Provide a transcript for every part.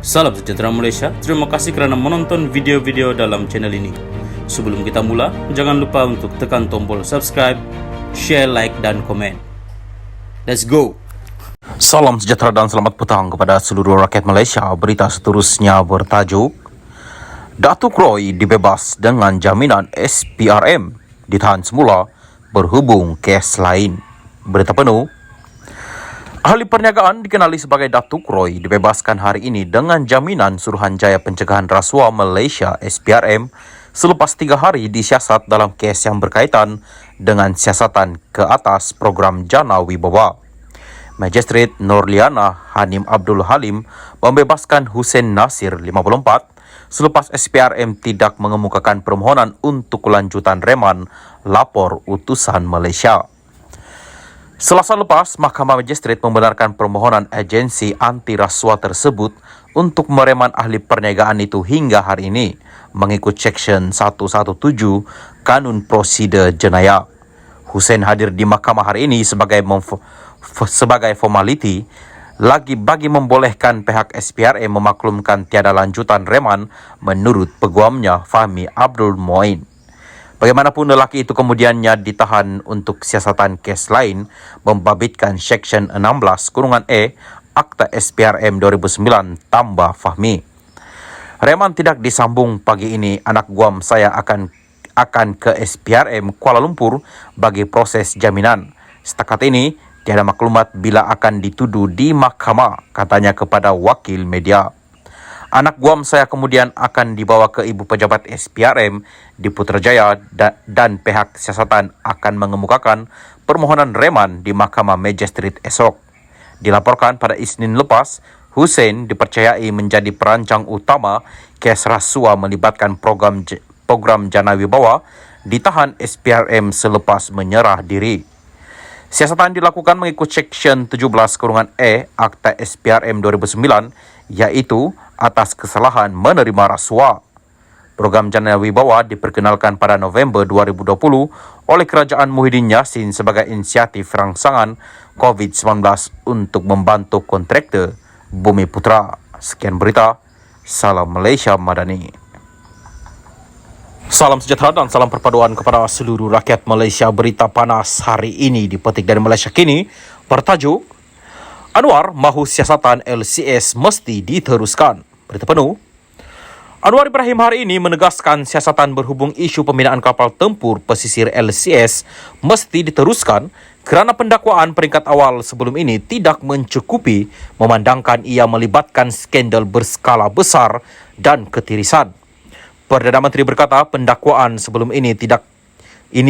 Salam sejahtera Malaysia, terima kasih kerana menonton video-video dalam channel ini. Sebelum kita mula, jangan lupa untuk tekan tombol subscribe, share, like dan komen. Let's go! Salam sejahtera dan selamat petang kepada seluruh rakyat Malaysia. Berita seterusnya bertajuk Datuk Roy dibebas dengan jaminan SPRM, ditahan semula berhubung kes lain. Berita penuh. Ahli perniagaan dikenali sebagai Datuk Roy dibebaskan hari ini dengan jaminan Suruhanjaya Pencegahan Rasuah Malaysia SPRM selepas 3 hari disiasat dalam kes yang berkaitan dengan siasatan ke atas program Jana Wibawa. Magistrate Nurliana Hanim Abdul Halim membebaskan Hussein Nasir 54 selepas SPRM tidak mengemukakan permohonan untuk kelanjutan reman lapor utusan Malaysia. Selasa lepas, Mahkamah Magistrate membenarkan permohonan agensi anti rasuah tersebut untuk mereman ahli perniagaan itu hingga hari ini mengikut Seksyen 117 Kanun Prosedur Jenayah. Hussein hadir di mahkamah hari ini sebagai formaliti lagi bagi membolehkan pihak SPRM memaklumkan tiada lanjutan reman menurut peguamnya Fahmi Abdul Moin. Bagaimanapun, lelaki itu kemudiannya ditahan untuk siasatan kes lain membabitkan Seksyen 16(E) Akta SPRM 2009 tambah Fahmi. Reman tidak disambung pagi ini. Anak guam saya akan ke SPRM Kuala Lumpur bagi proses jaminan. Setakat ini tiada maklumat bila akan dituduh di mahkamah, katanya kepada wakil media. Anak guam saya kemudian akan dibawa ke Ibu Pejabat SPRM di Putrajaya dan pihak siasatan akan mengemukakan permohonan reman di Mahkamah Magistrate esok. Dilaporkan pada Isnin lepas, Hussein dipercayai menjadi perancang utama kes rasuah melibatkan program Jana Wibawa, ditahan SPRM selepas menyerah diri. Siasatan dilakukan mengikut Seksyen 17(E) Akta SPRM 2009, iaitu atas kesalahan menerima rasuah. Program Jana Wibawa diperkenalkan pada November 2020 oleh Kerajaan Muhyiddin Yassin sebagai inisiatif rangsangan COVID-19 untuk membantu kontraktor Bumi Putra. Sekian berita. Salam Malaysia Madani. Salam sejahtera dan salam perpaduan kepada seluruh rakyat Malaysia. Berita panas hari ini dipetik dari Malaysia Kini bertajuk Anwar mahu siasatan LCS mesti diteruskan. Berita penuh. Anwar Ibrahim hari ini menegaskan siasatan berhubung isu pembinaan kapal tempur pesisir LCS mesti diteruskan kerana pendakwaan peringkat awal sebelum ini tidak mencukupi memandangkan ia melibatkan skandal berskala besar dan ketirisan. Perdana Menteri berkata pendakwaan sebelum ini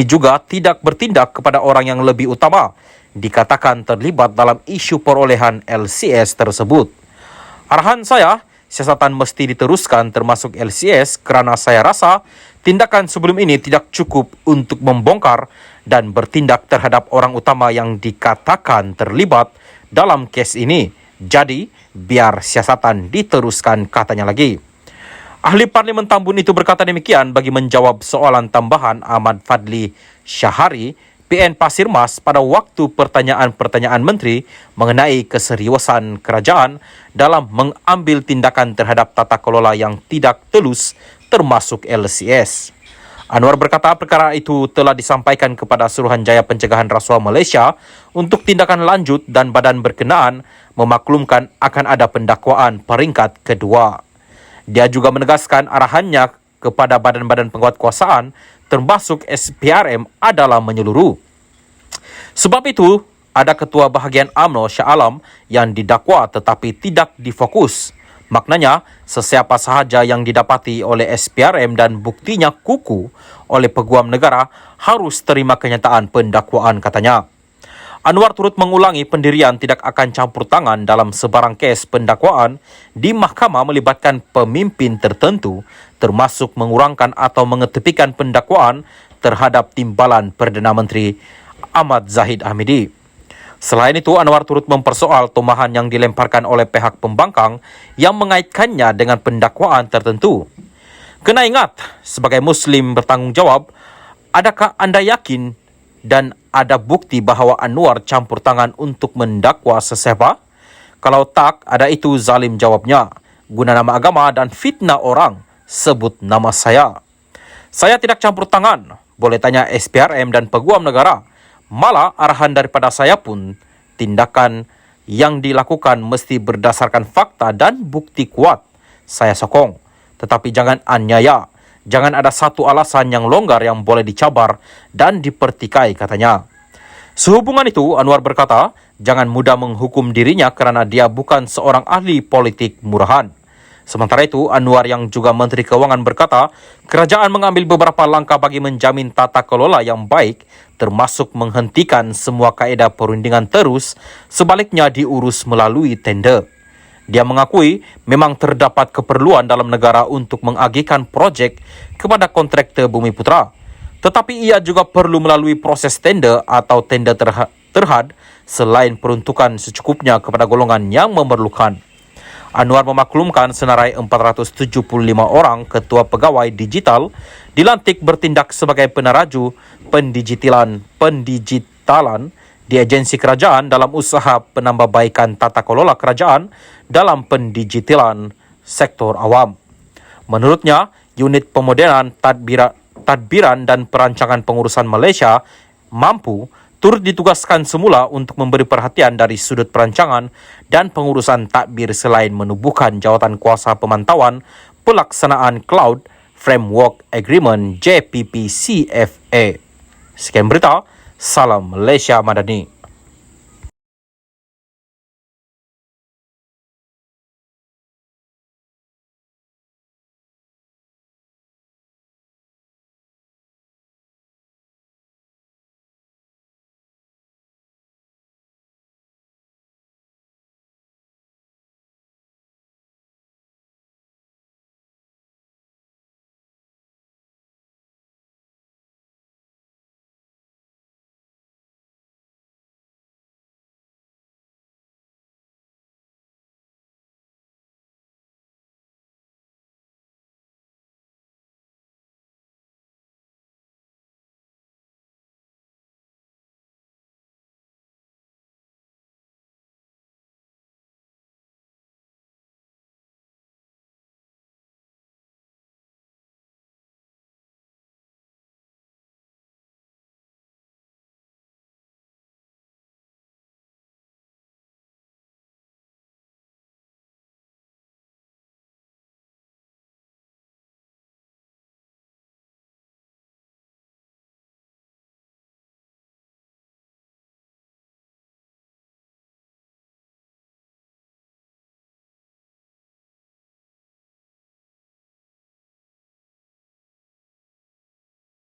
juga tidak bertindak kepada orang yang lebih utama dikatakan terlibat dalam isu perolehan LCS tersebut. Arahan saya, siasatan mesti diteruskan termasuk LCS kerana saya rasa tindakan sebelum ini tidak cukup untuk membongkar dan bertindak terhadap orang utama yang dikatakan terlibat dalam kes ini. Jadi, biar siasatan diteruskan, katanya lagi. Ahli Parlimen Tambun itu berkata demikian bagi menjawab soalan tambahan Ahmad Fadli Syahari, PN Pasir Mas pada waktu pertanyaan-pertanyaan menteri mengenai keseriusan kerajaan dalam mengambil tindakan terhadap tata kelola yang tidak telus termasuk LCS. Anwar berkata perkara itu telah disampaikan kepada Suruhanjaya Pencegahan Rasuah Malaysia untuk tindakan lanjut dan badan berkenaan memaklumkan akan ada pendakwaan peringkat kedua. Dia juga menegaskan arahannya kepada badan-badan penguatkuasaan termasuk SPRM adalah menyeluruh. Sebab itu, ada Ketua Bahagian UMNO Shah Alam yang didakwa tetapi tidak difokus. Maknanya, sesiapa sahaja yang didapati oleh SPRM dan buktinya kuku oleh peguam negara harus terima kenyataan pendakwaan, katanya. Anwar turut mengulangi pendirian tidak akan campur tangan dalam sebarang kes pendakwaan di mahkamah melibatkan pemimpin tertentu, termasuk mengurangkan atau mengetepikan pendakwaan terhadap timbalan Perdana Menteri Ahmad Zahid Hamidi. Selain itu, Anwar turut mempersoal tomahan yang dilemparkan oleh pihak pembangkang yang mengaitkannya dengan pendakwaan tertentu. Kena ingat, sebagai Muslim bertanggungjawab, adakah anda yakin dan ada bukti bahawa Anwar campur tangan untuk mendakwa sesiapa? Kalau tak, ada itu zalim jawabnya. guna nama agama dan fitnah orang, sebut nama saya. Saya tidak campur tangan, boleh tanya SPRM dan peguam negara. Malah arahan daripada saya pun, tindakan yang dilakukan mesti berdasarkan fakta dan bukti kuat. Saya sokong, tetapi jangan aniaya. Jangan ada satu alasan yang longgar yang boleh dicabar dan dipertikai, katanya. Sehubungan itu, Anwar berkata, jangan mudah menghukum dirinya kerana dia bukan seorang ahli politik murahan. Sementara itu, Anwar yang juga Menteri Keuangan berkata, kerajaan mengambil beberapa langkah bagi menjamin tata kelola yang baik, termasuk menghentikan semua kaedah perundingan terus, sebaliknya diurus melalui tender. Dia mengakui memang terdapat keperluan dalam negara untuk mengagihkan projek kepada kontraktor Bumiputra. Tetapi ia juga perlu melalui proses tender atau tender terhad selain peruntukan secukupnya kepada golongan yang memerlukan. Anwar memaklumkan senarai 475 orang ketua pegawai digital dilantik bertindak sebagai peneraju pendigitalan di agensi kerajaan dalam usaha penambahbaikan tata kelola kerajaan dalam pendigitalan sektor awam. Menurutnya, unit pemodenan tadbiran dan perancangan pengurusan Malaysia mampu turut ditugaskan semula untuk memberi perhatian dari sudut perancangan dan pengurusan tadbir selain menubuhkan jawatan kuasa pemantauan pelaksanaan Cloud Framework Agreement JPP CFA. Sekian berita, salam Malaysia Madani.